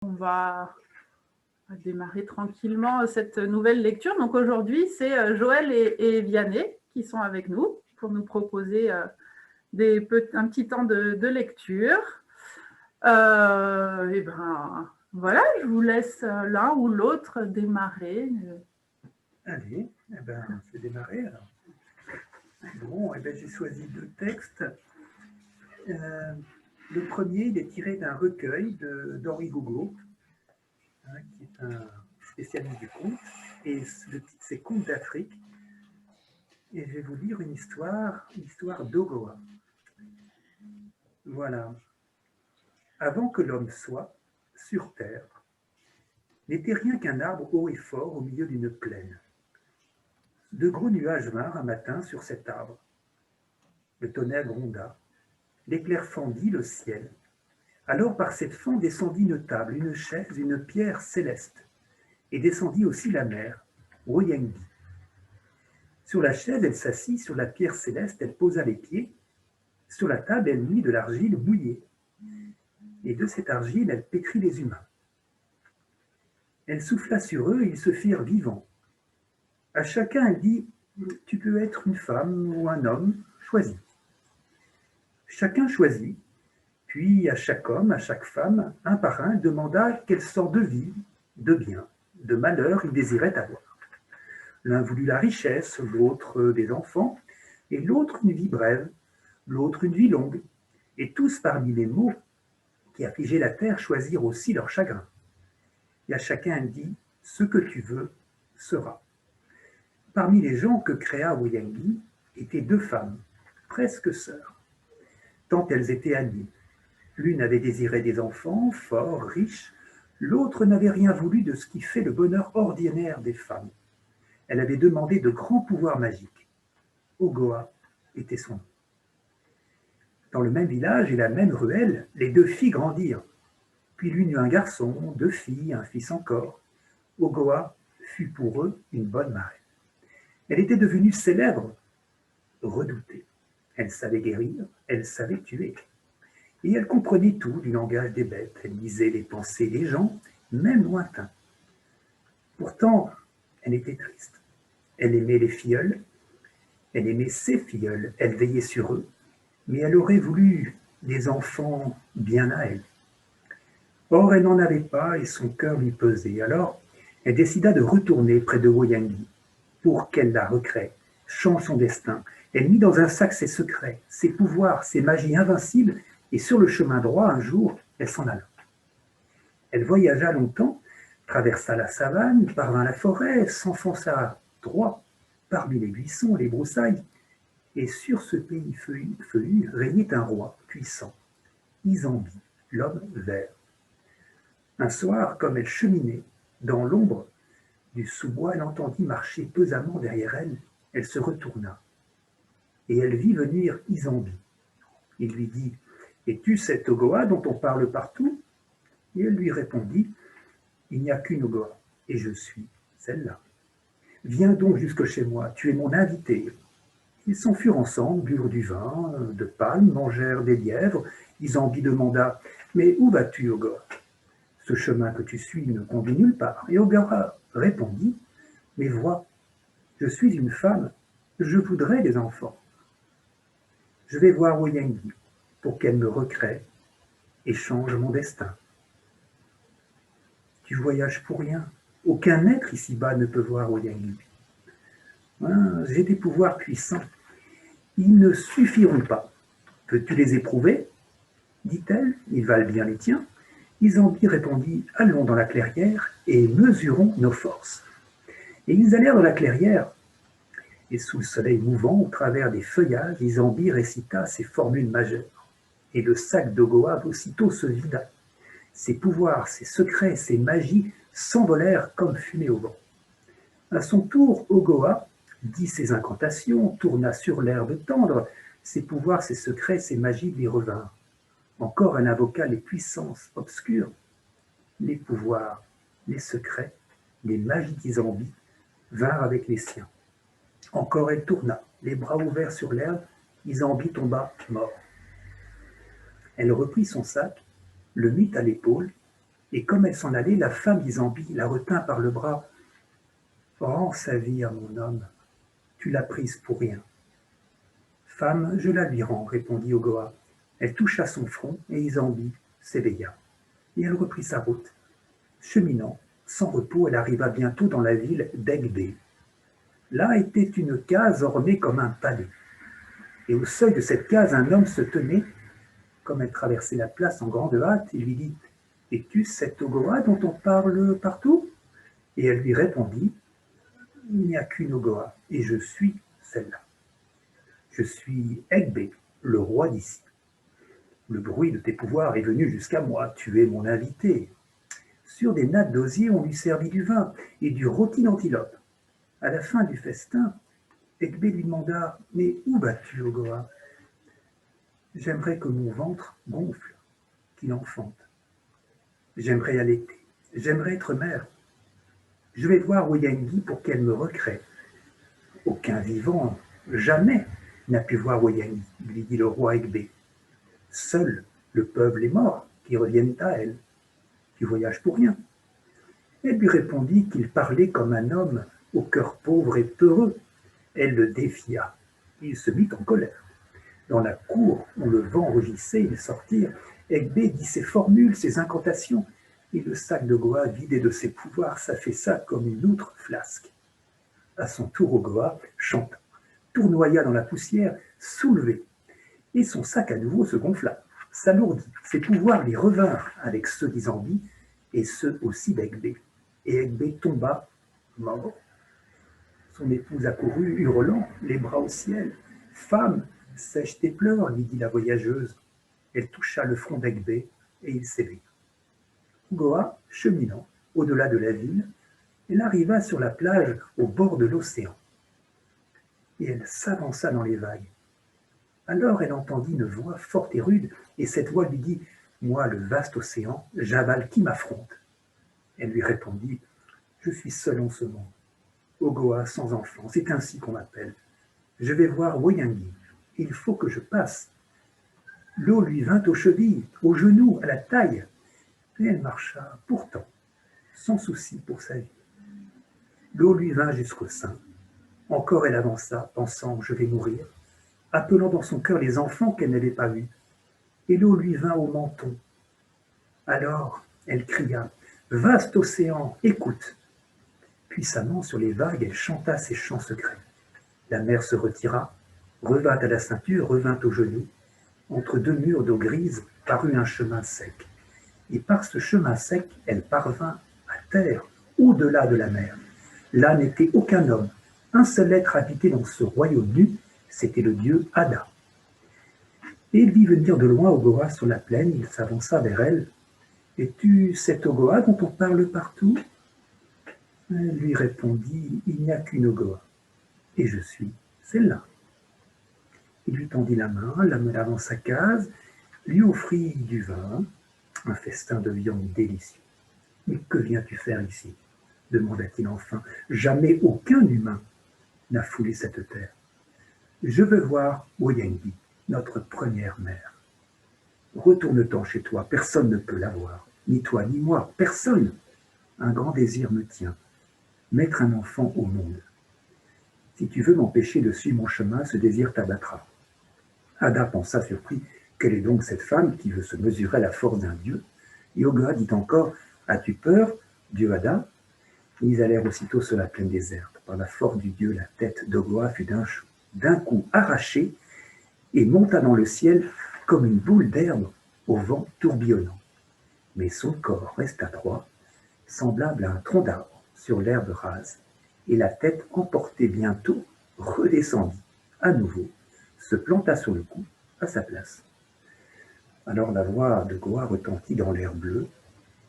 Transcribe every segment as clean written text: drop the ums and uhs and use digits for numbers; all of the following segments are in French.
On va démarrer tranquillement cette nouvelle lecture. Donc aujourd'hui, c'est Joël et Vianney qui sont avec nous pour nous proposer un petit temps de lecture. Et ben voilà, je vous laisse l'un ou l'autre démarrer. Allez, je vais démarrer alors. Bon, j'ai choisi deux textes. Le premier, il est tiré d'un recueil d'Henri Gougaud, qui est un spécialiste du conte, et le titre c'est Contes d'Afrique. Et je vais vous lire une histoire d'Ogoa. Voilà. Avant que l'homme soit, sur terre, n'était rien qu'un arbre haut et fort au milieu d'une plaine. De gros nuages vinrent un matin sur cet arbre. Le tonnerre gronda, l'éclair fendit le ciel. Alors par cette fente descendit une table, une chaise, une pierre céleste, et descendit aussi la mer, Woyengi. Sur la chaise, elle s'assit, sur la pierre céleste, elle posa les pieds, sur la table, elle mit de l'argile mouillée, et de cette argile, elle pétrit les humains. Elle souffla sur eux, et ils se firent vivants. À chacun, elle dit, tu peux être une femme ou un homme, choisis. Chacun choisit, puis à chaque homme, à chaque femme, un par un, demanda quelle sorte de vie, de bien, de malheur il désirait avoir. L'un voulut la richesse, l'autre des enfants, et l'autre une vie brève, l'autre une vie longue. Et tous parmi les maux qui affligeaient la terre choisirent aussi leur chagrin. Et à chacun dit, ce que tu veux sera. Parmi les gens que créa Woyengi étaient deux femmes, presque sœurs, tant elles étaient amies. L'une avait désiré des enfants, forts, riches, l'autre n'avait rien voulu de ce qui fait le bonheur ordinaire des femmes. Elle avait demandé de grands pouvoirs magiques. Ogoa était son nom. Dans le même village et la même ruelle, les deux filles grandirent. Puis l'une eut un garçon, deux filles, un fils encore. Ogoa fut pour eux une bonne marraine. Elle était devenue célèbre, redoutée. Elle savait guérir, elle savait tuer. Et elle comprenait tout du langage des bêtes. Elle lisait les pensées des gens, même lointains. Pourtant, elle était triste. Elle aimait les filleuls, elle aimait ses filleuls, elle veillait sur eux, mais elle aurait voulu des enfants bien à elle. Or, elle n'en avait pas et son cœur lui pesait. Alors, elle décida de retourner près de Woyengi pour qu'elle la recrée, change son destin. Elle mit dans un sac ses secrets, ses pouvoirs, ses magies invincibles, et sur le chemin droit, un jour, elle s'en alla. Elle voyagea longtemps, traversa la savane, parvint la forêt, s'enfonça droit parmi les buissons, les broussailles, et sur ce pays feuillu régnait un roi puissant, Izambi, l'homme vert. Un soir, comme elle cheminait dans l'ombre du sous-bois, elle entendit marcher pesamment derrière elle. Elle se retourna, et elle vit venir Izambi. Il lui dit, « Es-tu cette Ogoa dont on parle partout ?» Et elle lui répondit, « Il n'y a qu'une Ogoa, et je suis celle-là. Viens donc jusque chez moi, tu es mon invité. » Ils s'en furent ensemble, burent du vin, de palme, mangèrent des lièvres. Izambi demanda, « Mais où vas-tu, Ogoa ? Ce chemin que tu suis ne conduit nulle part. » Et Ogoa répondit, « Mais vois, je suis une femme, je voudrais des enfants. Je vais voir Woyengi pour qu'elle me recrée et change mon destin. » Tu voyages pour rien. Aucun être ici-bas ne peut voir Woyengi. J'ai des pouvoirs puissants. Ils ne suffiront pas. Veux-tu les éprouver ? Dit-elle, ils valent bien les tiens. Izambi répondit, allons dans la clairière et mesurons nos forces. Et ils allèrent dans la clairière. Et sous le soleil mouvant, au travers des feuillages, Izambi récita ses formules majeures. Et le sac d'Ogoa aussitôt se vida. Ses pouvoirs, ses secrets, ses magies s'envolèrent comme fumée au vent. À son tour, Ogoa dit ses incantations, tourna sur l'herbe tendre, ses pouvoirs, ses secrets, ses magies lui revinrent. Encore elle invoqua les puissances obscures, les pouvoirs, les secrets, les magies d'Izambi vinrent avec les siens. Encore elle tourna, les bras ouverts sur l'herbe, Izambi tomba mort. Elle reprit son sac, le mit à l'épaule Et comme elle s'en allait, la femme d'Isambie la retint par le bras. « Rends sa vie à mon homme, tu l'as prise pour rien. » « Femme, je la lui rends, répondit Ogoa. Elle toucha son front et Isambie s'éveilla. Et elle reprit sa route. Cheminant, sans repos, elle arriva bientôt dans la ville d'Egbe. Là était une case ornée comme un palais. Et au seuil de cette case, un homme se tenait. Comme elle traversait la place en grande hâte, il lui dit « Es-tu cette Ogoa dont on parle partout ?» Et elle lui répondit « Il n'y a qu'une Ogoa, et je suis celle-là. Je suis Egbe, le roi d'ici. Le bruit de tes pouvoirs est venu jusqu'à moi, tu es mon invité. » Sur des nattes d'osier, on lui servit du vin et du rôti d'antilope. À la fin du festin, Egbe lui demanda « Mais où vas-tu, Ogoa ?»« J'aimerais que mon ventre gonfle, qu'il enfante. J'aimerais allaiter, j'aimerais être mère. Je vais voir Woyengi pour qu'elle me recrée. » « Aucun vivant, jamais, n'a pu voir Woyengi, lui dit le roi Egbe. Seul le peuple est mort qui reviennent à elle. Tu voyages pour rien. » Elle lui répondit qu'il parlait comme un homme au cœur pauvre et peureux. Elle le défia. Il se mit en colère. Dans la cour où le vent rugissait, ils sortirent. Egbe dit ses formules, ses incantations, et le sac de Goa, vidé de ses pouvoirs, s'affaissa comme une outre flasque. À son tour, Ogoa chanta, tournoya dans la poussière, soulevé, et son sac à nouveau se gonfla, s'alourdit. Ses pouvoirs lui revinrent avec ceux d'Isambie et ceux aussi d'Egbe. Et Egbe tomba mort. Son épouse accourut, hurlant, les bras au ciel. « Femme, sèche tes pleurs, lui dit la voyageuse. » Elle toucha le front d'Egbe et il s'éveilla. Goa, cheminant au-delà de la ville, elle arriva sur la plage au bord de l'océan. Et elle s'avança dans les vagues. Alors elle entendit une voix forte et rude, et cette voix lui dit « Moi, le vaste océan, j'avale qui m'affronte. » Elle lui répondit « Je suis seule en ce monde. Ogoa sans enfant, c'est ainsi qu'on m'appelle. Je vais voir Woyengi. Il faut que je passe. » L'eau lui vint aux chevilles, aux genoux, à la taille. Et elle marcha, pourtant, sans souci pour sa vie. L'eau lui vint jusqu'au sein. Encore elle avança, pensant « Je vais mourir », appelant dans son cœur les enfants qu'elle n'avait pas vus. Et l'eau lui vint au menton. Alors elle cria « Vaste océan, écoute !» Puissamment sur les vagues, elle chanta ses chants secrets. La mer se retira, revint à la ceinture, revint aux genoux. Entre deux murs d'eau grise parut un chemin sec. Et par ce chemin sec, elle parvint à terre, au-delà de la mer. Là n'était aucun homme. Un seul être habitait dans ce royaume nu, c'était le dieu Ada. Et il vit venir de loin Ogoa sur la plaine, il s'avança vers elle. « Es-tu cette Ogoa dont on parle partout ?» Elle lui répondit « Il n'y a qu'une Ogoa, et je suis celle-là. » Il lui tendit la main, l'amena dans sa case, lui offrit du vin, un festin de viande délicieux. « Mais que viens-tu faire ici ?» demanda-t-il enfin. « Jamais aucun humain n'a foulé cette terre. Je veux voir Woyengi, notre première mère. Retourne-t'en chez toi, personne ne peut la voir, ni toi ni moi, personne. Un grand désir me tient, mettre un enfant au monde. Si tu veux m'empêcher de suivre mon chemin, ce désir t'abattra. » Ada pensa surpris, quelle est donc cette femme qui veut se mesurer à la force d'un dieu? Et Ogoa dit encore, as-tu peur, dieu Ada? Ils allèrent aussitôt sur la plaine déserte. Par la force du dieu, la tête d'Ogoa fut d'un coup arrachée et monta dans le ciel comme une boule d'herbe au vent tourbillonnant. Mais son corps resta droit, semblable à un tronc d'arbre sur l'herbe rase, et la tête, emportée bientôt, redescendit à nouveau, se planta sur le cou à sa place. Alors la voix de Goa retentit dans l'air bleu,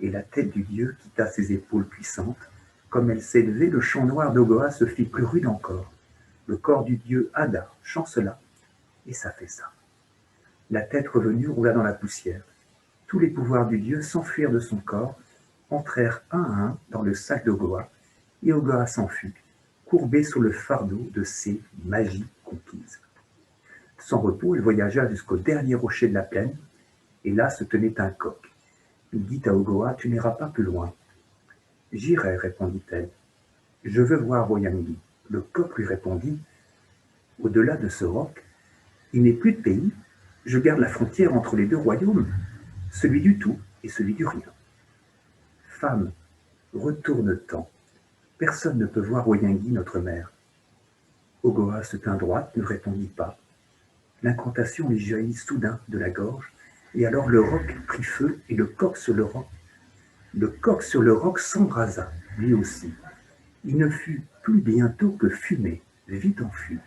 et la tête du dieu quitta ses épaules puissantes. Comme elle s'élevait, le chant noir d'Ogoa se fit plus rude encore. Le corps du dieu Ada chancela et s'affaissa. La tête revenue roula dans la poussière. Tous les pouvoirs du dieu s'enfuirent de son corps, entrèrent un à un dans le sac d'Ogoa, et Ogoa s'enfuit, courbée sous le fardeau de ses magies conquises. Sans repos, elle voyagea jusqu'au dernier rocher de la plaine, et là se tenait un coq. Il dit à Ogoa, tu n'iras pas plus loin. J'irai, répondit-elle. Je veux voir Woyangi. Le coq lui répondit, au-delà de ce roc, il n'est plus de pays. Je garde la frontière entre les deux royaumes, celui du tout et celui du rien. Femme, retourne-t'en. Personne ne peut voir Woyangi, notre mère. Ogoa se tint droite, ne répondit pas. L'incantation lui jaillit soudain de la gorge, et alors le roc prit feu et le coq sur le roc s'embrasa, lui aussi. Il ne fut plus bientôt que fumée, vite enfui.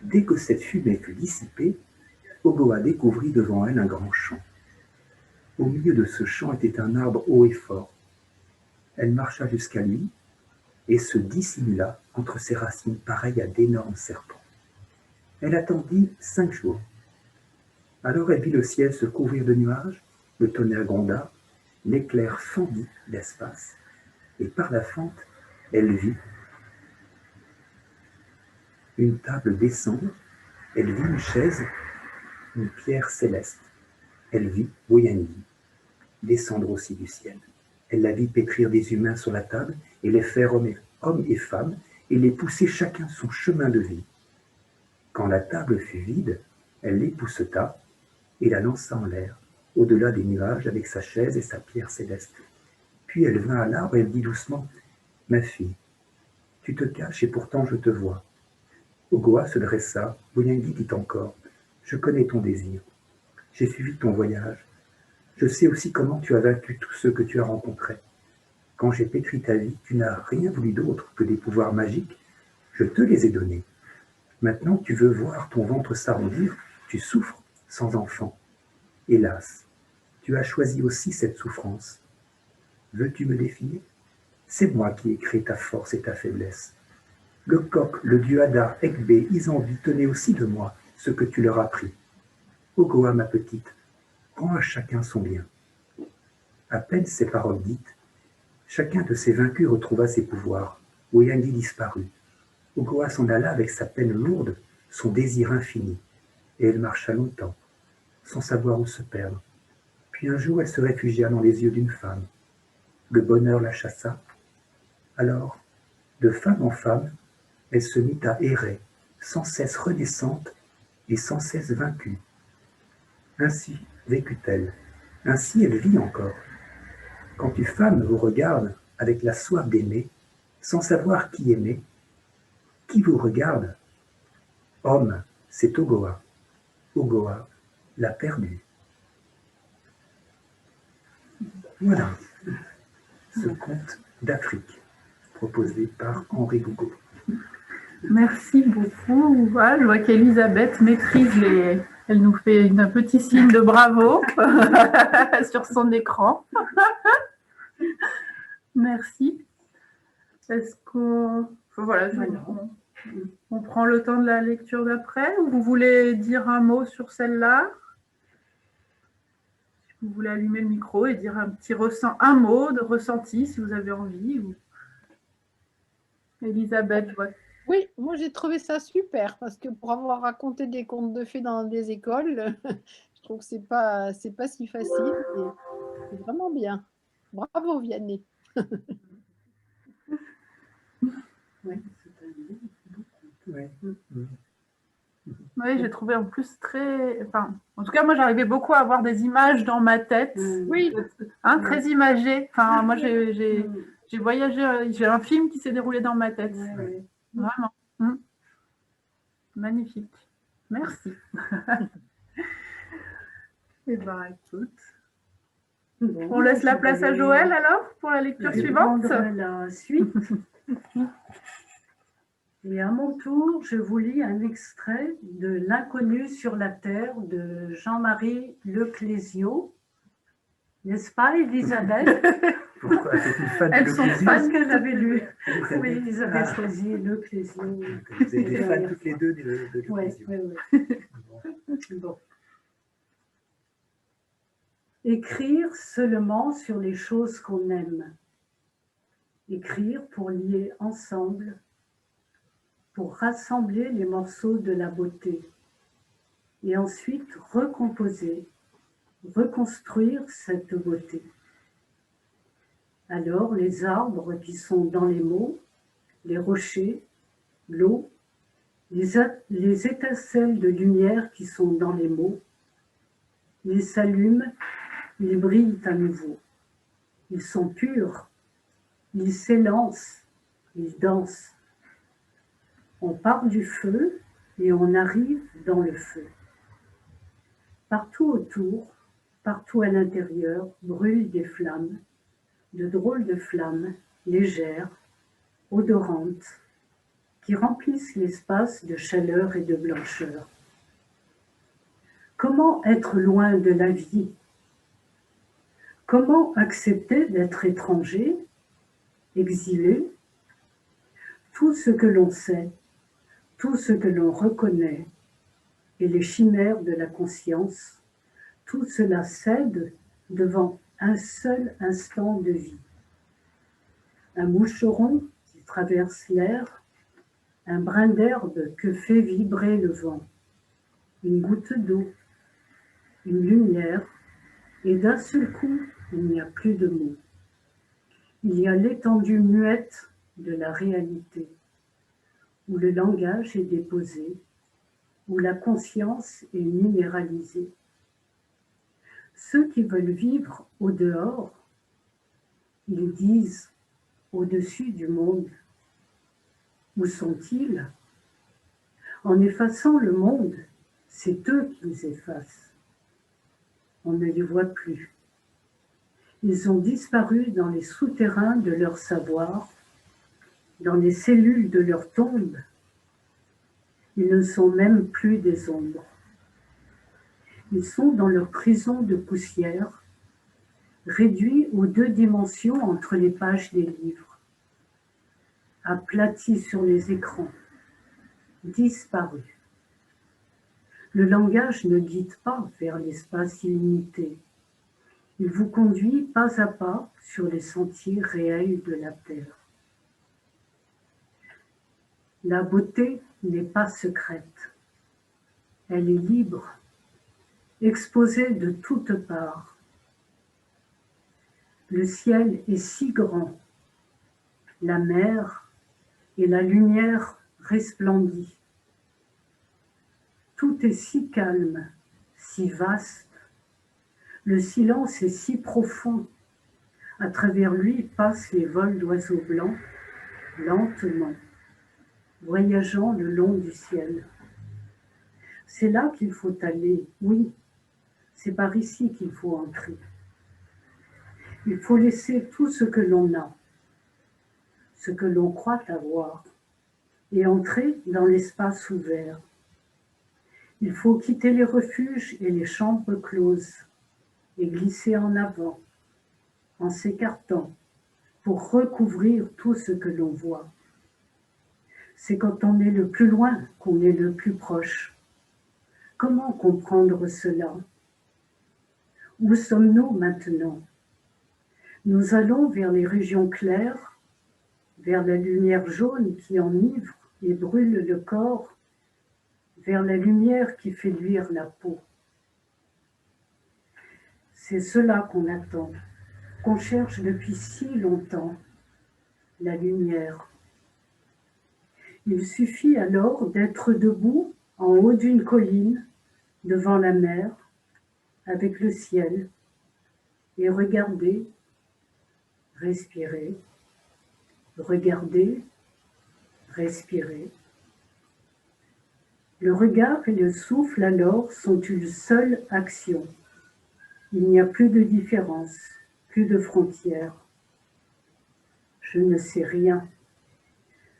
Dès que cette fumée fut dissipée, Ogoa découvrit devant elle un grand champ. Au milieu de ce champ était un arbre haut et fort. Elle marcha jusqu'à lui et se dissimula entre ses racines pareilles à d'énormes serpents. Elle attendit 5 jours. Alors elle vit le ciel se couvrir de nuages, le tonnerre gronda, l'éclair fendit l'espace, et par la fente, elle vit une table descendre, elle vit une chaise, une pierre céleste. Elle vit Woyangi descendre aussi du ciel. Elle la vit pétrir des humains sur la table et les faire hommes et femmes et les pousser chacun son chemin de vie. Quand la table fut vide, elle l'épousseta et la lança en l'air, au-delà des nuages avec sa chaise et sa pierre céleste. Puis elle vint à l'arbre et elle dit doucement, « Ma fille, tu te caches et pourtant je te vois. » Ogoa se dressa, Woyangi dit encore, « Je connais ton désir. J'ai suivi ton voyage. Je sais aussi comment tu as vaincu tous ceux que tu as rencontrés. Quand j'ai pétri ta vie, tu n'as rien voulu d'autre que des pouvoirs magiques. Je te les ai donnés. Maintenant, tu veux voir ton ventre s'arrondir, tu souffres sans enfant. Hélas, tu as choisi aussi cette souffrance. Veux-tu me défier? C'est moi qui ai créé ta force et ta faiblesse. Le coq, le dieu Ada, Ekbe, Izanbi tenaient aussi de moi ce que tu leur as pris. Ogoa, ma petite, rends à chacun son bien. À peine ces paroles dites, chacun de ces vaincus retrouva ses pouvoirs. Woyangi disparut. Ogoa s'en alla avec sa peine lourde, son désir infini, et elle marcha longtemps, sans savoir où se perdre. Puis un jour, elle se réfugia dans les yeux d'une femme. Le bonheur la chassa. Alors, de femme en femme, elle se mit à errer, sans cesse renaissante et sans cesse vaincue. Ainsi vécut-elle. Ainsi elle vit encore. Quand une femme vous regarde avec la soif d'aimer, sans savoir qui aimer, qui vous regarde? Homme, c'est Ogoa. Ogoa l'a perdu. Voilà ce conte d'Afrique proposé par Henri Gougaud. Merci beaucoup. Voilà, je vois qu'Elisabeth maîtrise les... Elle nous fait un petit signe de bravo sur son écran. Merci. Est-ce qu'on... Voilà, on prend le temps de la lecture d'après ou vous voulez dire un mot sur celle-là? Vous voulez allumer le micro et dire un mot de ressenti si vous avez envie. Ou... Elisabeth, je vois. Oui, moi j'ai trouvé ça super parce que pour avoir raconté des contes de fées dans des écoles, je trouve que c'est pas si facile. C'est vraiment bien. Bravo Vianney. Oui, j'ai trouvé en plus très... Enfin, en tout cas, moi, j'arrivais beaucoup à avoir des images dans ma tête. Oui. Hein, très imagées. Enfin, moi, j'ai voyagé, j'ai un film qui s'est déroulé dans ma tête. Vraiment. Magnifique. Merci. Eh bien, écoute. On laisse la place à Joël, alors, pour la lecture suivante. La suite. Et à mon tour, je vous lis un extrait de L'inconnu sur la terre de Jean-Marie Leclésio. N'est-ce pas, Elisabeth? Pourquoi? C'est une fan Elles de sont Leclésio? Parce qu'elle avait lu. Oui, Elisabeth choisit Leclésio. Vous êtes des fans toutes les deux de Leclésio. Oui. Bon. Écrire seulement sur les choses qu'on aime. Écrire pour lier ensemble, pour rassembler les morceaux de la beauté et ensuite recomposer reconstruire cette beauté. Alors les arbres qui sont dans les mots, les rochers, l'eau, les étincelles de lumière qui sont dans les mots, ils s'allument, ils brillent à nouveau. Ils sont purs, ils s'élancent, ils dansent. On part du feu et on arrive dans le feu. Partout autour, partout à l'intérieur, brûlent des flammes, de drôles de flammes, légères, odorantes, qui remplissent l'espace de chaleur et de blancheur. Comment être loin de la vie? Comment accepter d'être étranger, exilé? Tout ce que l'on sait, tout ce que l'on reconnaît, et les chimères de la conscience, tout cela cède devant un seul instant de vie. Un moucheron qui traverse l'air, un brin d'herbe que fait vibrer le vent, une goutte d'eau, une lumière, et d'un seul coup, il n'y a plus de mots. Il y a l'étendue muette de la réalité, où le langage est déposé, où la conscience est minéralisée. Ceux qui veulent vivre au dehors, ils disent au-dessus du monde. Où sont-ils? En effaçant le monde, c'est eux qui les effacent. On ne les voit plus. Ils ont disparu dans les souterrains de leur savoir, dans les cellules de leur tombe. Ils ne sont même plus des ombres. Ils sont dans leur prison de poussière, réduits aux 2 dimensions entre les pages des livres, aplatis sur les écrans, disparus. Le langage ne guide pas vers l'espace illimité. Il vous conduit pas à pas sur les sentiers réels de la terre. La beauté n'est pas secrète. Elle est libre, exposée de toutes parts. Le ciel est si grand, la mer et la lumière resplendit. Tout est si calme, si vaste. Le silence est si profond. À travers lui passent les vols d'oiseaux blancs, lentement, voyageant le long du ciel. C'est là qu'il faut aller, oui, c'est par ici qu'il faut entrer. Il faut laisser tout ce que l'on a, ce que l'on croit avoir, et entrer dans l'espace ouvert. Il faut quitter les refuges et les chambres closes, et glisser en avant, en s'écartant, pour recouvrir tout ce que l'on voit. C'est quand on est le plus loin qu'on est le plus proche. Comment comprendre cela? Où sommes-nous maintenant? Nous allons vers les régions claires, vers la lumière jaune qui enivre et brûle le corps, vers la lumière qui fait luire la peau. C'est cela qu'on attend, qu'on cherche depuis si longtemps, la lumière. Il suffit alors d'être debout en haut d'une colline, devant la mer, avec le ciel, et regarder, respirer, regarder, respirer. Le regard et le souffle alors sont une seule action. Il n'y a plus de différence, plus de frontières. Je ne sais rien.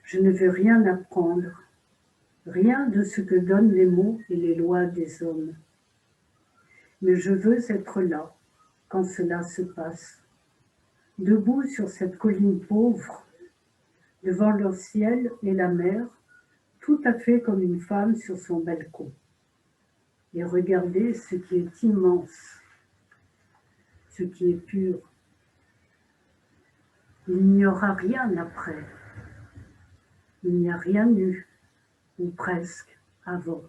Je ne veux rien apprendre, rien de ce que donnent les mots et les lois des hommes. Mais je veux être là quand cela se passe, debout sur cette colline pauvre, devant le ciel et la mer, tout à fait comme une femme sur son balcon, et regarder ce qui est immense, ce qui est pur. Il n'y aura rien après. Il n'y a rien eu, ou presque, avant.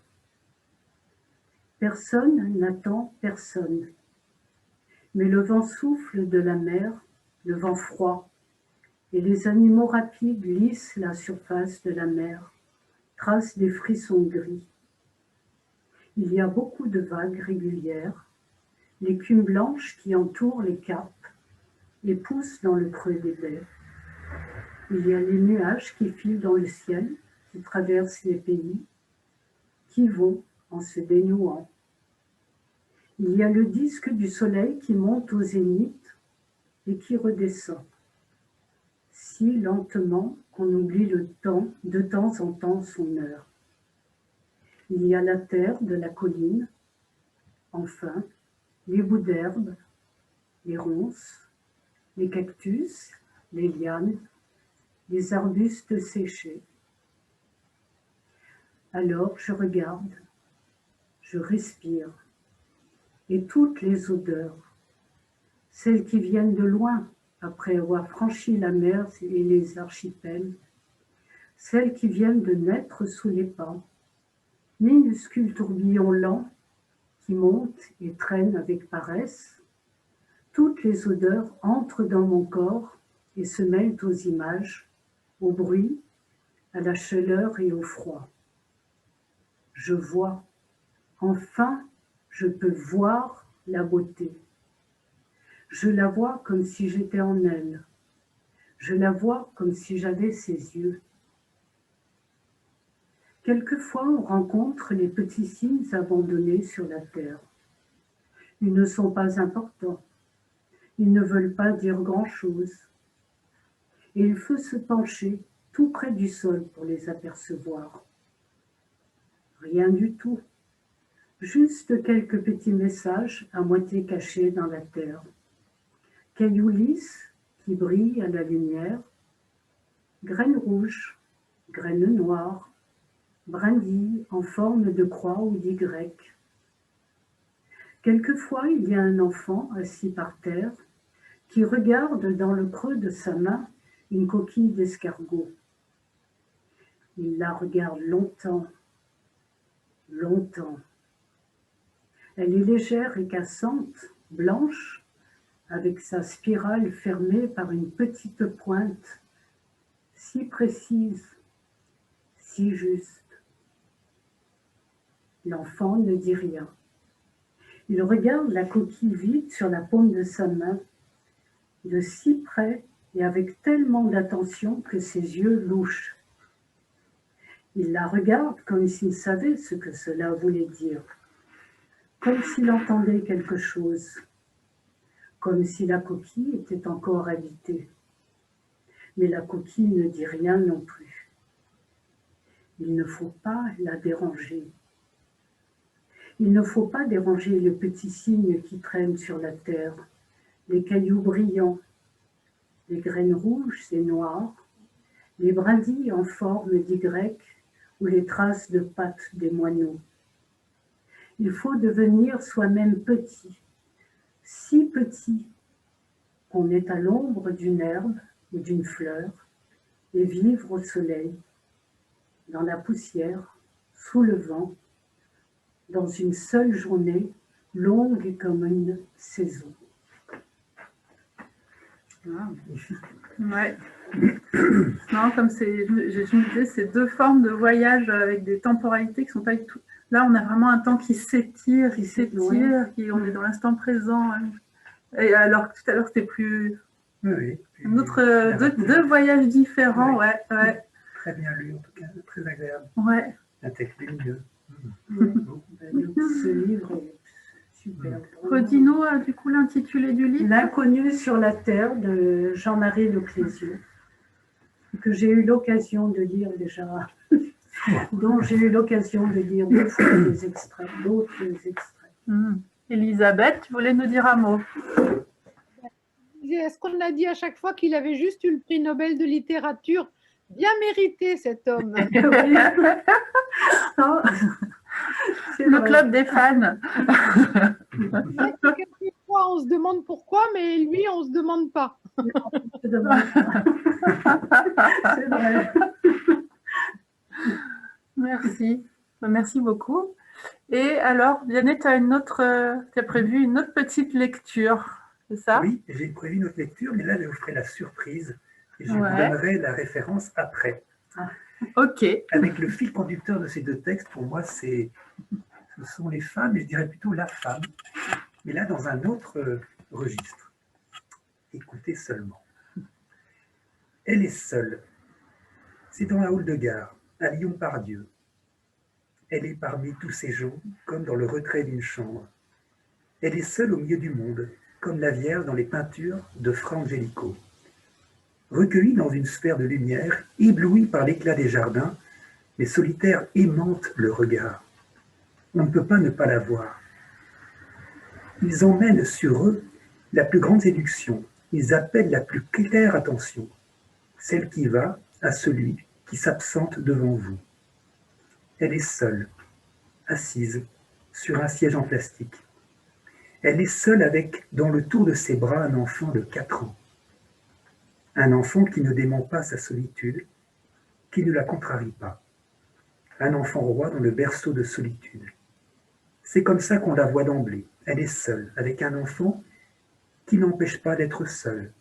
Personne n'attend personne. Mais le vent souffle de la mer, le vent froid, et les animaux rapides lissent la surface de la mer, tracent des frissons gris. Il y a beaucoup de vagues régulières, l'écume blanche qui entoure les caps et pousse dans le creux des baies. Il y a les nuages qui filent dans le ciel, qui traversent les pays, qui vont en se dénouant. Il y a le disque du soleil qui monte au zénith et qui redescend, si lentement qu'on oublie le temps, de temps en temps son heure. Il y a la terre de la colline, enfin, les bouts d'herbe, les ronces, les cactus, les lianes, les arbustes séchés. Alors je regarde, je respire, et toutes les odeurs, celles qui viennent de loin après avoir franchi la mer et les archipels, celles qui viennent de naître sous les pas, minuscules tourbillons lents qui montent et traînent avec paresse, toutes les odeurs entrent dans mon corps et se mêlent aux images, au bruit, à la chaleur et au froid. Je vois, enfin, je peux voir la beauté. Je la vois comme si j'étais en elle. Je la vois comme si j'avais ses yeux. Quelquefois, on rencontre les petits signes abandonnés sur la terre. Ils ne sont pas importants. Ils ne veulent pas dire grand-chose. Et il faut se pencher tout près du sol pour les apercevoir. Rien du tout. Juste quelques petits messages à moitié cachés dans la terre. Cailloux lisses qui brillent à la lumière, graines rouges, graines noires, brindilles en forme de croix ou d'Y. Quelquefois, il y a un enfant assis par terre qui regarde dans le creux de sa main une coquille d'escargot. Il la regarde longtemps, longtemps. Elle est légère et cassante, blanche, avec sa spirale fermée par une petite pointe, si précise, si juste. L'enfant ne dit rien. Il regarde la coquille vide sur la paume de sa main, de si près et avec tellement d'attention que ses yeux louchent. Il la regarde comme s'il savait ce que cela voulait dire, comme s'il entendait quelque chose, comme si la coquille était encore habitée. Mais la coquille ne dit rien non plus. Il ne faut pas la déranger. Il ne faut pas déranger le petit cygne qui traîne sur la terre, les cailloux brillants, les graines rouges et noires, les brindilles en forme d'Y ou les traces de pattes des moineaux. Il faut devenir soi-même petit, si petit qu'on est à l'ombre d'une herbe ou d'une fleur et vivre au soleil, dans la poussière, sous le vent, dans une seule journée longue comme une saison. Ouais. Non, comme je me disais, c'est deux formes de voyage avec des temporalités qui sont pas du tout. Là, on a vraiment un temps qui s'étire, on est dans l'instant présent. Et alors que tout à l'heure, c'était plus. Oui. Deux voyages différents, ouais. Très bien lu, en tout cas, très agréable. Ouais. Un texte lumineux. Ce livre est super. Redis-nous du coup l'intitulé du livre. L'inconnu sur la terre de Jean-Marie Le Clézieux, que j'ai eu l'occasion de lire déjà, dont j'ai eu l'occasion de lire d'autres extraits. Elisabeth, tu voulais nous dire un mot? Est-ce qu'on a dit à chaque fois qu'il avait juste eu le prix Nobel de littérature? Bien mérité, cet homme. Le club des fans. Quelquefois, on se demande pourquoi, mais lui, on ne se demande pas. C'est vrai. Merci beaucoup. Et alors, Vianney, tu as prévu une autre petite lecture. c'est ça? Oui, j'ai prévu une autre lecture, mais là, je vous ferai la surprise et je vous Ouais. donnerai la référence après. Ok. Avec le fil conducteur de ces deux textes, pour moi, ce sont les femmes, et je dirais plutôt la femme, mais là, dans un autre registre. Écoutez seulement. Elle est seule. C'est dans la halle de gare, à Lyon-Pardieu. Elle est parmi tous ces gens, comme dans le retrait d'une chambre. Elle est seule au milieu du monde, comme la Vierge dans les peintures de Fra Angelico. Recueillie dans une sphère de lumière, éblouie par l'éclat des jardins, les solitaires aimantent le regard. On ne peut pas ne pas la voir. Ils emmènent sur eux la plus grande séduction. Ils appellent la plus claire attention, celle qui va à celui qui s'absente devant vous. Elle est seule, assise sur un siège en plastique. Elle est seule avec, dans le tour de ses bras, un enfant de 4 ans. Un enfant qui ne dément pas sa solitude, qui ne la contrarie pas. Un enfant roi dans le berceau de solitude. C'est comme ça qu'on la voit d'emblée. Elle est seule, avec un enfant qui n'empêche pas d'être seul,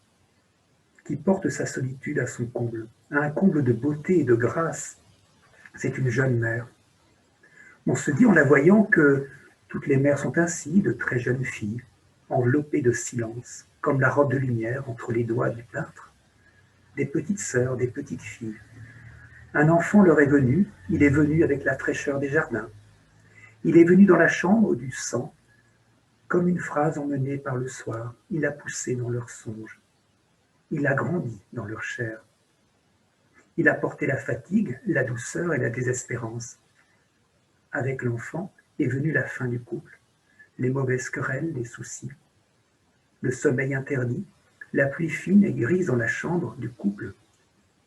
qui porte sa solitude à son comble, à un comble de beauté et de grâce. C'est une jeune mère. On se dit en la voyant que toutes les mères sont ainsi, de très jeunes filles, enveloppées de silence, comme la robe de lumière entre les doigts du peintre. Des petites sœurs, des petites filles. Un enfant leur est venu, il est venu avec la fraîcheur des jardins. Il est venu dans la chambre du sang, comme une phrase emmenée par le soir. Il a poussé dans leurs songes. Il a grandi dans leur chair. Il a porté la fatigue, la douceur et la désespérance. Avec l'enfant est venue la fin du couple, les mauvaises querelles, les soucis, le sommeil interdit, la pluie fine et grise dans la chambre du couple.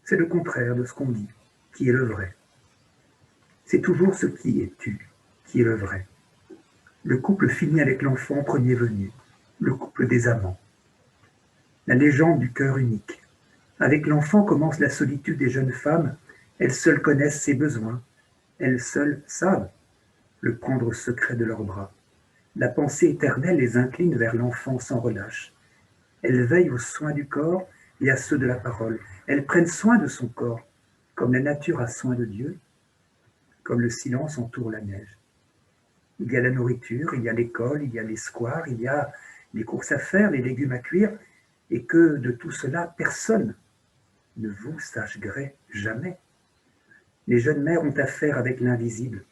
C'est le contraire de ce qu'on dit, qui est le vrai. C'est toujours ce qui est tu, qui est le vrai. Le couple finit avec l'enfant premier venu, le couple des amants. La légende du cœur unique. Avec l'enfant commence la solitude des jeunes femmes. Elles seules connaissent ses besoins. Elles seules savent le prendre secret de leurs bras. La pensée éternelle les incline vers l'enfant sans relâche. Elles veillent aux soins du corps et à ceux de la parole. Elles prennent soin de son corps, comme la nature a soin de Dieu, comme le silence entoure la neige. Il y a la nourriture, il y a l'école, il y a les squares, il y a les courses à faire, les légumes à cuire, et que de tout cela, personne ne vous sache gré jamais. Les jeunes mères ont affaire avec l'invisible.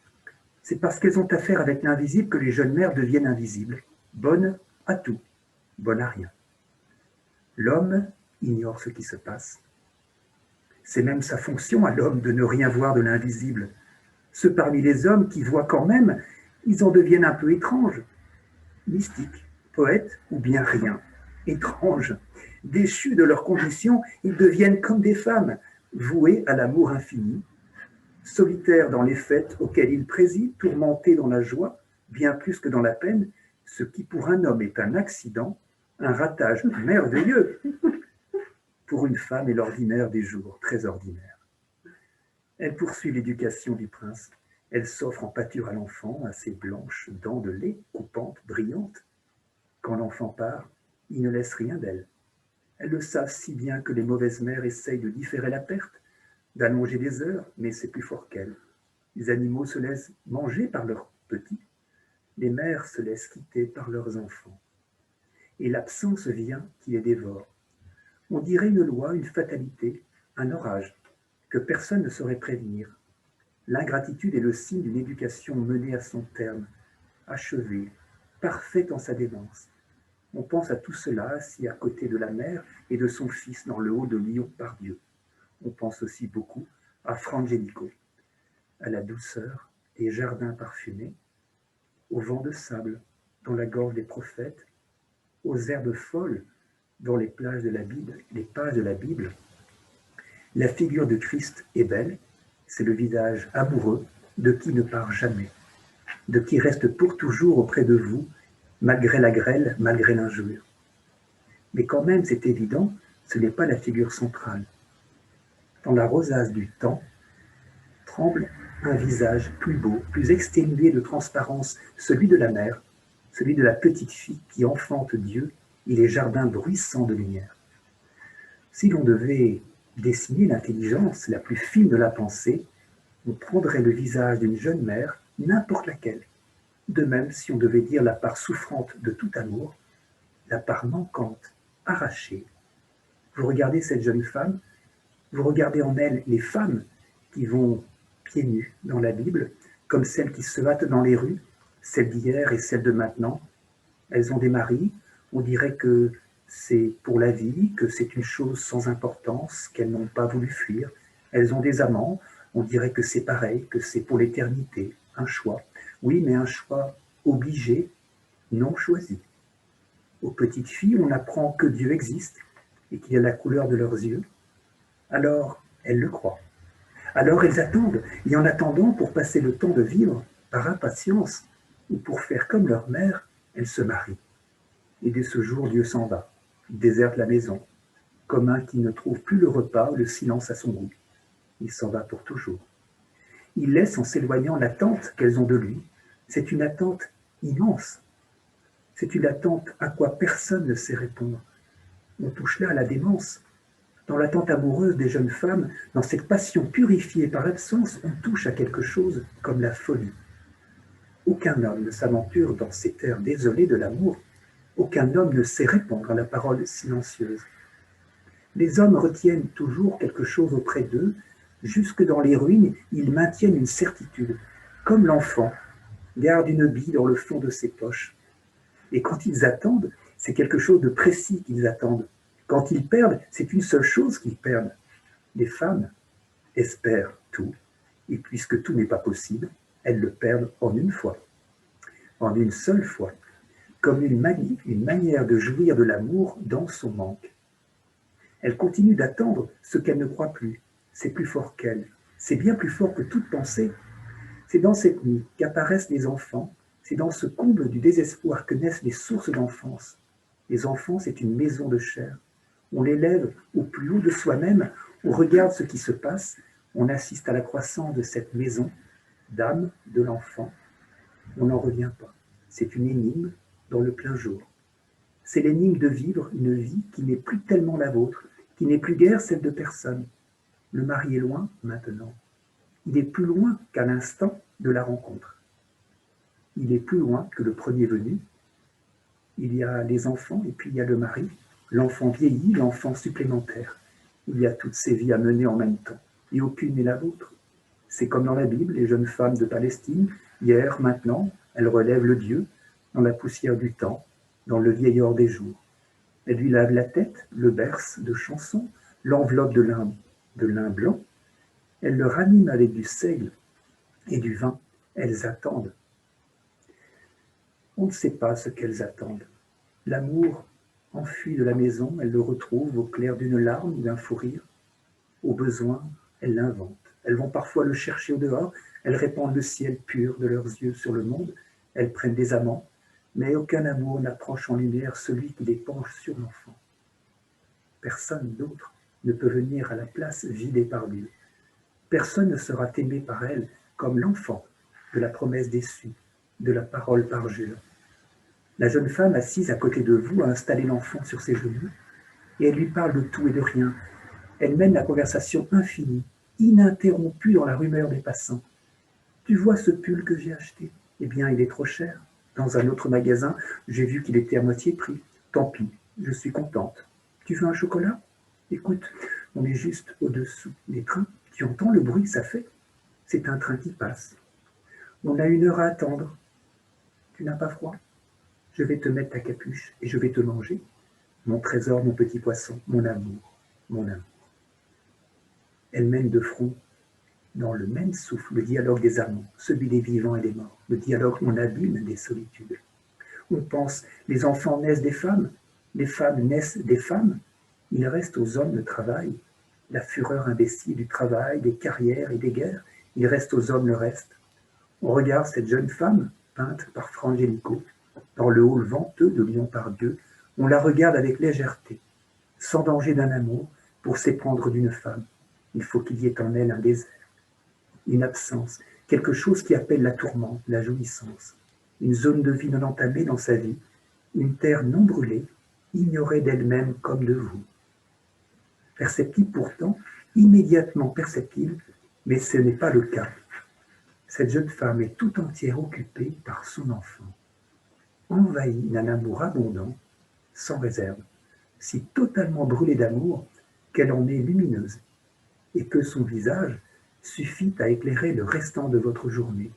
C'est parce qu'elles ont affaire avec l'invisible que les jeunes mères deviennent invisibles, bonnes à tout, bonnes à rien. L'homme ignore ce qui se passe. C'est même sa fonction à l'homme de ne rien voir de l'invisible. Ceux parmi les hommes qui voient quand même, ils en deviennent un peu étranges, mystiques, poètes ou bien rien. Étranges, déchus de leur condition, ils deviennent comme des femmes, voués à l'amour infini, solitaires dans les fêtes auxquelles ils président, tourmentés dans la joie, bien plus que dans la peine, ce qui pour un homme est un accident, un ratage merveilleux. Pour une femme est l'ordinaire des jours, très ordinaire. Elle poursuit l'éducation du prince. Elle s'offre en pâture à l'enfant, à ses blanches dents de lait, coupantes, brillantes. Quand l'enfant part, il ne laisse rien d'elle. Elles le savent si bien que les mauvaises mères essayent de différer la perte, d'allonger des heures, mais c'est plus fort qu'elles. Les animaux se laissent manger par leurs petits, les mères se laissent quitter par leurs enfants. Et l'absence vient qui les dévore. On dirait une loi, une fatalité, un orage, que personne ne saurait prévenir. L'ingratitude est le signe d'une éducation menée à son terme, achevée, parfaite en sa démence. On pense à tout cela assis à côté de la mère et de son fils dans le haut de Lyon-Pardieu. On pense aussi beaucoup à Fra Angelico, à la douceur des jardins parfumés, au vent de sable dans la gorge des prophètes, aux herbes folles dans les pages de la Bible. La figure de Christ est belle, c'est le visage amoureux de qui ne part jamais, de qui reste pour toujours auprès de vous, malgré la grêle, malgré l'injure. Mais quand même, c'est évident, ce n'est pas la figure centrale. Dans la rosace du temps, tremble un visage plus beau, plus exténué de transparence, celui de la mère, celui de la petite fille qui enfante Dieu et les jardins bruissants de lumière. Si l'on devait dessiner l'intelligence la plus fine de la pensée, on prendrait le visage d'une jeune mère, n'importe laquelle. De même, si on devait dire la part souffrante de tout amour, la part manquante, arrachée. Vous regardez cette jeune femme, vous regardez en elle les femmes qui vont pieds nus dans la Bible, comme celles qui se hâtent dans les rues, celles d'hier et celles de maintenant. Elles ont des maris, on dirait que c'est pour la vie, que c'est une chose sans importance, qu'elles n'ont pas voulu fuir. Elles ont des amants, on dirait que c'est pareil, que c'est pour l'éternité, un choix. Oui, mais un choix obligé, non choisi. Aux petites filles, on apprend que Dieu existe et qu'il a la couleur de leurs yeux. Alors, elles le croient. Alors, elles attendent, et en attendant, pour passer le temps de vivre, par impatience, ou pour faire comme leur mère, elles se marient. Et dès ce jour, Dieu s'en va. Il déserte la maison, comme un qui ne trouve plus le repas ou le silence à son goût. Il s'en va pour toujours. Il laisse en s'éloignant l'attente qu'elles ont de lui. C'est une attente immense. C'est une attente à quoi personne ne sait répondre. On touche là à la démence. Dans l'attente amoureuse des jeunes femmes, dans cette passion purifiée par l'absence, on touche à quelque chose comme la folie. Aucun homme ne s'aventure dans ces terres désolées de l'amour. Aucun homme ne sait répondre à la parole silencieuse. Les hommes retiennent toujours quelque chose auprès d'eux. Jusque dans les ruines, ils maintiennent une certitude, comme l'enfant garde une bille dans le fond de ses poches. Et quand ils attendent, c'est quelque chose de précis qu'ils attendent. Quand ils perdent, c'est une seule chose qu'ils perdent. Les femmes espèrent tout, et puisque tout n'est pas possible, elles le perdent en une fois, en une seule fois, comme une manière de jouir de l'amour dans son manque. Elles continuent d'attendre ce qu'elles ne croient plus. C'est plus fort qu'elles. C'est bien plus fort que toute pensée. C'est dans cette nuit qu'apparaissent les enfants. C'est dans ce comble du désespoir que naissent les sources d'enfance. Les enfants, c'est une maison de chair. On l'élève au plus haut de soi-même, on regarde ce qui se passe, on assiste à la croissance de cette maison d'âme de l'enfant. On n'en revient pas. C'est une énigme dans le plein jour. C'est l'énigme de vivre une vie qui n'est plus tellement la vôtre, qui n'est plus guère celle de personne. Le mari est loin maintenant. Il est plus loin qu'à l'instant de la rencontre. Il est plus loin que le premier venu. Il y a les enfants et puis il y a le mari. L'enfant vieillit, l'enfant supplémentaire. Il y a toutes ces vies à mener en même temps. Et aucune n'est la vôtre. C'est comme dans la Bible, les jeunes femmes de Palestine, hier, maintenant, elles relèvent le Dieu dans la poussière du temps, dans le vieillard des jours. Elles lui lavent la tête, le bercent de chansons, l'enveloppe de lin blanc. Elles le raniment avec du sel et du vin. Elles attendent. On ne sait pas ce qu'elles attendent. L'amour enfui de la maison, elles le retrouvent au clair d'une larme ou d'un fou rire. Au besoin, elles l'inventent. Elles vont parfois le chercher au dehors. Elles répandent le ciel pur de leurs yeux sur le monde. Elles prennent des amants. Mais aucun amour n'approche en lumière celui qui les penche sur l'enfant. Personne d'autre ne peut venir à la place vidée par Dieu. Personne ne sera aimé par elle comme l'enfant de la promesse déçue, de la parole parjure. La jeune femme assise à côté de vous a installé l'enfant sur ses genoux et elle lui parle de tout et de rien. Elle mène la conversation infinie, ininterrompue dans la rumeur des passants. « Tu vois ce pull que j'ai acheté? Eh bien, il est trop cher. Dans un autre magasin, j'ai vu qu'il était à moitié prix. Tant pis, je suis contente. Tu veux un chocolat? Écoute, on est juste au-dessous des trains. Tu entends le bruit que ça fait? C'est un train qui passe. On a 1 heure à attendre. Tu n'as pas froid? Je vais te mettre ta capuche et je vais te manger. Mon trésor, mon petit poisson, mon amour, mon amour. » Elle mène de front, dans le même souffle, le dialogue des amants, celui des vivants et des morts, le dialogue mon abîme des solitudes. On pense, les enfants naissent des femmes, les femmes naissent des femmes, il reste aux hommes le travail, la fureur imbécile du travail, des carrières et des guerres, il reste aux hommes le reste. On regarde cette jeune femme, peinte par Frangelico, dans le hall venteux de Lyon par Dieu, on la regarde avec légèreté, sans danger d'un amour, pour s'éprendre d'une femme. Il faut qu'il y ait en elle un désert, une absence, quelque chose qui appelle la tourmente, la jouissance, une zone de vie non entamée dans sa vie, une terre non brûlée, ignorée d'elle-même comme de vous. Perceptible pourtant, immédiatement perceptible, mais ce n'est pas le cas. Cette jeune femme est tout entière occupée par son enfant, envahie d'un amour abondant, sans réserve, si totalement brûlée d'amour qu'elle en est lumineuse, et que son visage suffit à éclairer le restant de votre journée,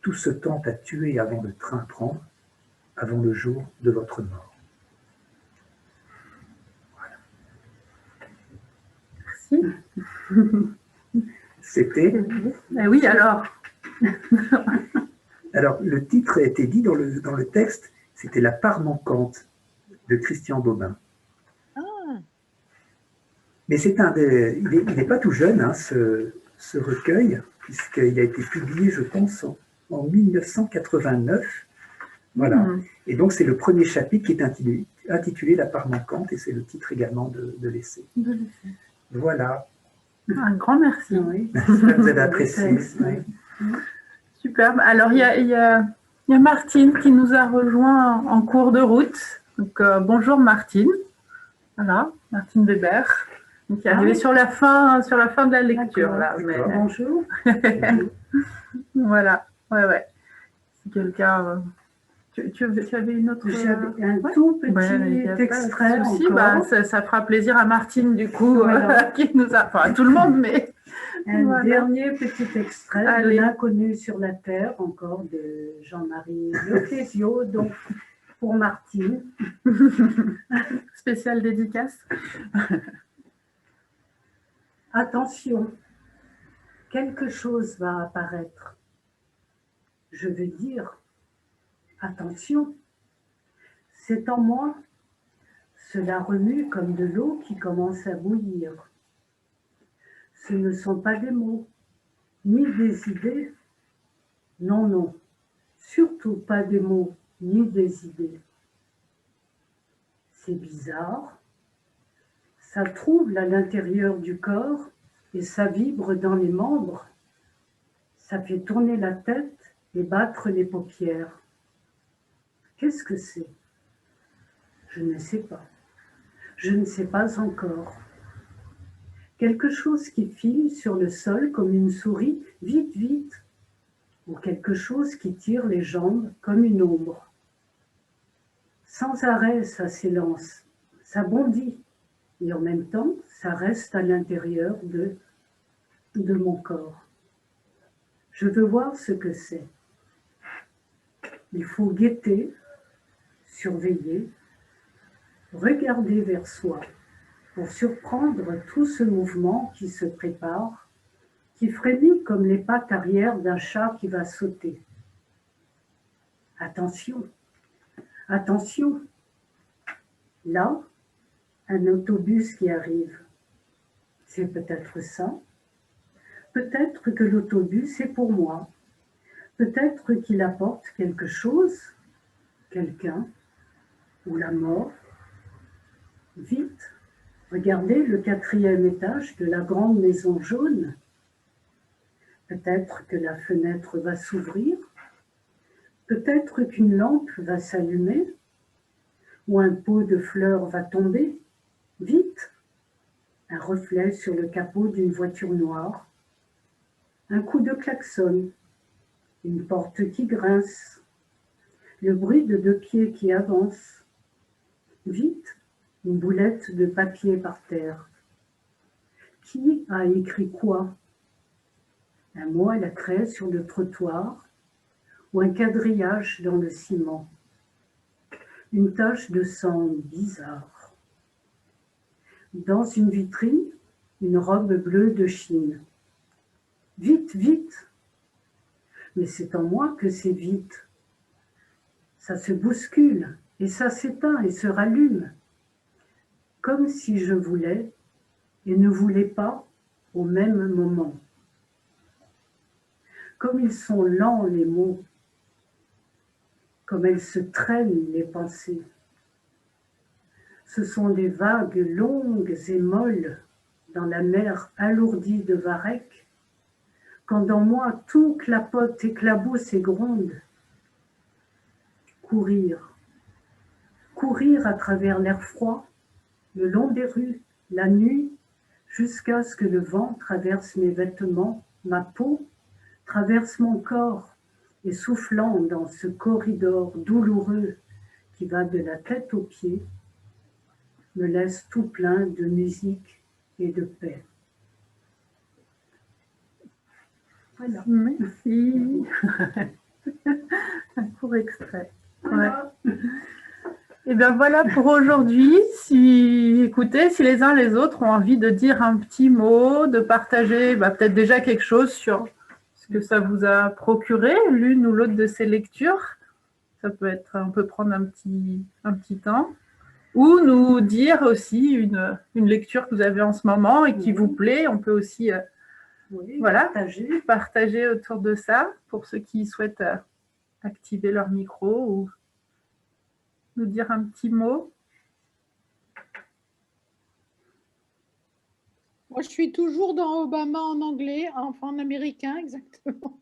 tout ce temps à tuer avant le train à prendre, avant le jour de votre mort. Merci. C'était... Oui, alors. Alors, le titre a été dit dans le texte, c'était La part manquante de Christian Bobin. Ah. Mais c'est il n'est pas tout jeune, hein, ce recueil, puisqu'il a été publié, je pense, en 1989. Voilà. Et donc, c'est le premier chapitre qui est intitulé La part manquante, et c'est le titre également de l'essai. Voilà. Un grand merci. Oui. J'espère que vous avez apprécié. Superbe. Alors, il y a Martine qui nous a rejoint en cours de route. Donc, bonjour Martine. Voilà, Martine Weber, qui est arrivée sur la fin de la lecture. Là, mais... Bonjour. Voilà, ouais. Si quelqu'un... Tu avais une autre... J'avais un tout petit extrait encore. Ça fera plaisir à Martine, du coup, voilà. Qui nous a... Enfin, à tout le monde, mais... Un dernier petit extrait de L'inconnu sur la terre, encore de Jean-Marie Leclésio, donc pour Martine. Spéciale dédicace. Attention, quelque chose va apparaître. Je veux dire, attention, c'est en moi. Cela remue comme de l'eau qui commence à bouillir. Ce ne sont pas des mots, ni des idées. Non, surtout pas des mots, ni des idées. C'est bizarre. Ça trouble à l'intérieur du corps et ça vibre dans les membres. Ça fait tourner la tête et battre les paupières. Qu'est-ce que c'est? Je ne sais pas. Je ne sais pas encore. Quelque chose qui file sur le sol comme une souris, vite, vite, ou quelque chose qui tire les jambes comme une ombre. Sans arrêt, ça s'élance, ça bondit, et en même temps, ça reste à l'intérieur de mon corps. Je veux voir ce que c'est. Il faut guetter, surveiller, regarder vers soi, pour surprendre tout ce mouvement qui se prépare, qui frémit comme les pattes arrière d'un chat qui va sauter. Attention, attention. Là, un autobus qui arrive. C'est peut-être ça. Peut-être que l'autobus est pour moi. Peut-être qu'il apporte quelque chose, quelqu'un, ou la mort. Vite. Regardez le 4e étage de la grande maison jaune. Peut-être que la fenêtre va s'ouvrir. Peut-être qu'une lampe va s'allumer. Ou un pot de fleurs va tomber. Vite. Un reflet sur le capot d'une voiture noire. Un coup de klaxon. Une porte qui grince. Le bruit de 2 pieds qui avancent. Vite. Une boulette de papier par terre. Qui a écrit quoi? Un mot à la craie sur le trottoir ou un quadrillage dans le ciment. Une tache de sang bizarre. Dans une vitrine, une robe bleue de Chine. Vite, vite! Mais c'est en moi que c'est vite. Ça se bouscule et ça s'éteint et se rallume. Comme si je voulais et ne voulais pas au même moment. Comme ils sont lents les mots, comme elles se traînent les pensées. Ce sont des vagues longues et molles dans la mer alourdie de varech, quand dans moi tout clapote, éclabousse et gronde. Courir, courir à travers l'air froid, le long des rues, la nuit, jusqu'à ce que le vent traverse mes vêtements, ma peau, traverse mon corps, et soufflant dans ce corridor douloureux qui va de la tête aux pieds, me laisse tout plein de musique et de paix. Voilà. Merci. Un court extrait. Voilà. Ouais. Et bien voilà pour aujourd'hui. Écoutez, si les uns les autres ont envie de dire un petit mot, de partager peut-être déjà quelque chose sur ce que ça vous a procuré, l'une ou l'autre de ces lectures, ça peut être, on peut prendre un petit temps, ou nous dire aussi une lecture que vous avez en ce moment et qui vous plaît. On peut aussi partager autour de ça pour ceux qui souhaitent activer leur micro ou nous dire un petit mot. Moi, je suis toujours dans Obama en anglais, enfin en américain, exactement.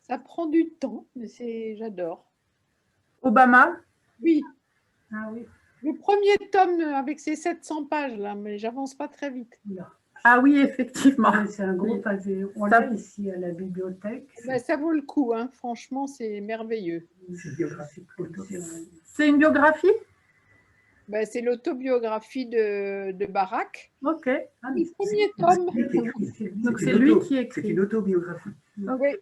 Ça prend du temps, mais j'adore. Obama? Oui. Ah oui. Le premier tome avec ses 700 pages, là, mais j'avance pas très vite. Ah oui, effectivement. C'est un gros pavé. On l'a ici à la bibliothèque. Ça vaut le coup, hein. Franchement, c'est merveilleux. C'est une biographie? C'est l'autobiographie de Barack. Ok. Le premier tome. Donc c'est lui qui écrit. C'est une autobiographie. Oui.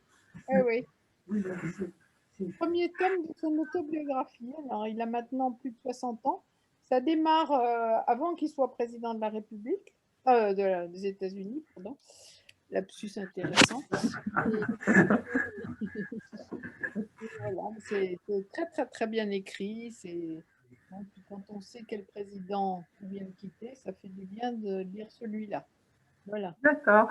C'est le premier tome de son autobiographie. Alors, il a maintenant plus de 60 ans. Ça démarre avant qu'il soit président de la République, des États-Unis, pardon. Lapsus intéressant. Voilà, c'est très, très, très bien écrit. Quand on sait quel président vient de quitter, ça fait du bien de lire celui-là. Voilà. D'accord.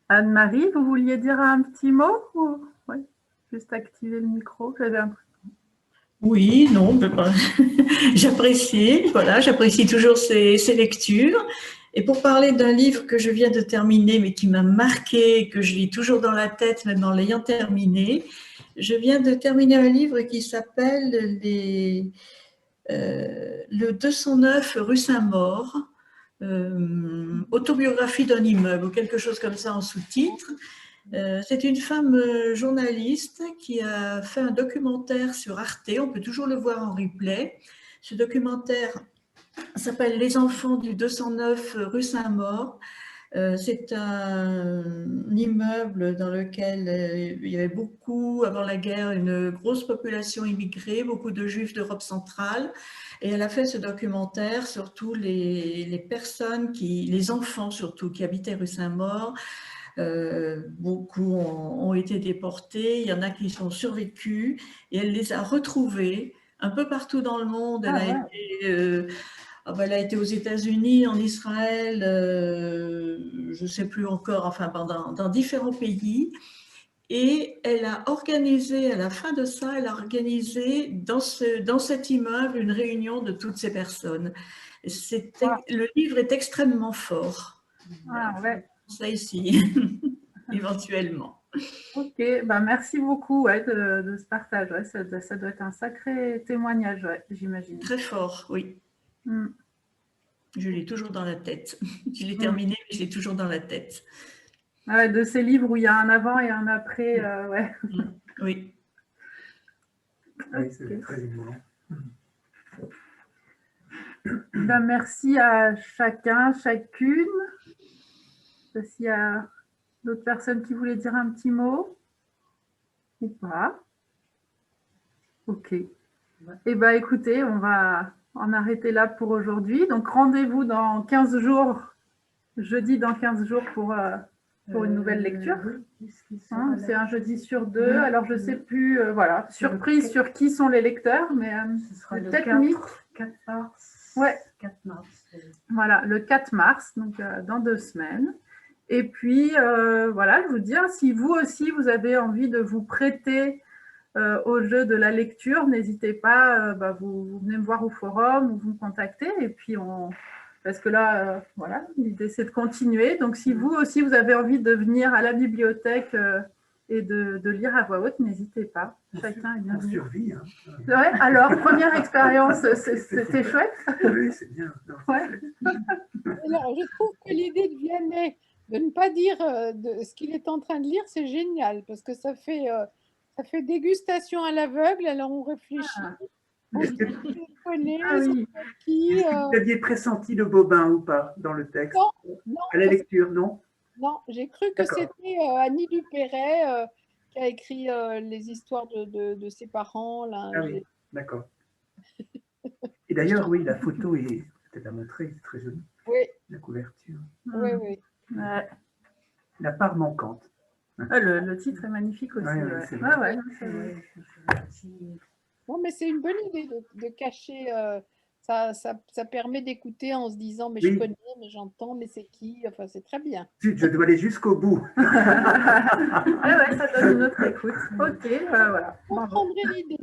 Anne-Marie, vous vouliez dire un petit mot ou... Oui, juste activer le micro. Oui, non, j'apprécie toujours ces lectures. Et pour parler d'un livre que je viens de terminer, mais qui m'a marqué, que je lis toujours dans la tête, même en l'ayant terminé, je viens de terminer un livre qui s'appelle le 209 rue Saint-Maur, autobiographie d'un immeuble ou quelque chose comme ça en sous-titre. C'est une femme journaliste qui a fait un documentaire sur Arte, on peut toujours le voir en replay. Ce documentaire s'appelle « Les enfants du 209 rue Saint-Maur ». C'est un immeuble dans lequel il y avait beaucoup, avant la guerre, une grosse population immigrée, beaucoup de juifs d'Europe centrale. Et elle a fait ce documentaire sur tous les personnes, les enfants surtout, qui habitaient rue Saint-Maur. Beaucoup ont été déportés, il y en a qui sont survécus, et elle les a retrouvés un peu partout dans le monde. Elle a été aux États-Unis, en Israël, je ne sais plus encore, enfin dans différents pays. Et elle a organisé, à la fin de ça, elle a organisé dans cet immeuble une réunion de toutes ces personnes. Le livre est extrêmement fort. Ah ouais. Ça ici, éventuellement. Ok, merci beaucoup de ce partage. Ouais, ça doit être un sacré témoignage, j'imagine. Très fort, oui. Je l'ai toujours dans la tête. Je l'ai terminé, mais je l'ai toujours dans la tête. Ouais, de ces livres où il y a un avant et un après, ouais. Oui. Oui, c'est très émouvant. Merci à chacun, chacune. Je ne sais pas s'il y a d'autres personnes qui voulaient dire un petit mot ou pas. Ok. Eh bien, écoutez, on va en arrêter là pour aujourd'hui. Donc, rendez-vous dans 15 jours, jeudi dans 15 jours pour une nouvelle lecture. C'est un jeudi sur 2. Alors, je ne sais plus, voilà, surprise sur qui sont les lecteurs, mais ce sera le 4 mars. Ouais. 4 mars. Voilà, le 4 mars, donc dans 2 semaines. Et puis, voilà, je vous dis, si vous aussi, vous avez envie de vous prêter au jeu de la lecture, n'hésitez pas, vous venez me voir au forum ou vous me contactez. Et puis, parce que là, voilà, l'idée, c'est de continuer. Donc, si vous aussi, vous avez envie de venir à la bibliothèque et de lire à voix haute, n'hésitez pas. Chacun est On bienvenu. survit. Hein. Ouais, alors, première expérience, c'était chouette. Oui, c'est bien. Non, c'est Ouais. chouette. Alors, je trouve que l'idée de Vianney de ne pas dire de ce qu'il est en train de lire, c'est génial parce que ça fait dégustation à l'aveugle. Alors, on réfléchit, on se dit qui on connaît, Ah oui. qui. Est-ce que vous aviez pressenti le bobin ou pas dans le texte? Non, À la lecture, non? non, j'ai cru que D'accord. c'était Annie Dupéret qui a écrit les histoires de ses parents. Là. Ah oui, d'accord. Et d'ailleurs, oui, la photo est, peut-être la montrer, c'est très joli, Oui, la couverture. oui, oui. Ouais. La part manquante. Ah, le titre est magnifique aussi. Ouais, Ouais, c'est ouais, vrai. ouais, c'est vrai. Non, mais c'est une bonne idée de cacher. Ça permet d'écouter en se disant, mais je Oui. connais, mais j'entends, mais c'est qui? Enfin, c'est très bien. Zut, je dois aller jusqu'au bout. Ouais, ouais, ça donne une autre écoute. Ok, voilà. On Bravo. prendrait l'idée.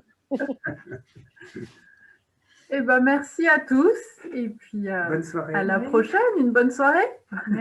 Eh ben, merci à tous et puis Bonne soirée. à la prochaine. Une bonne soirée.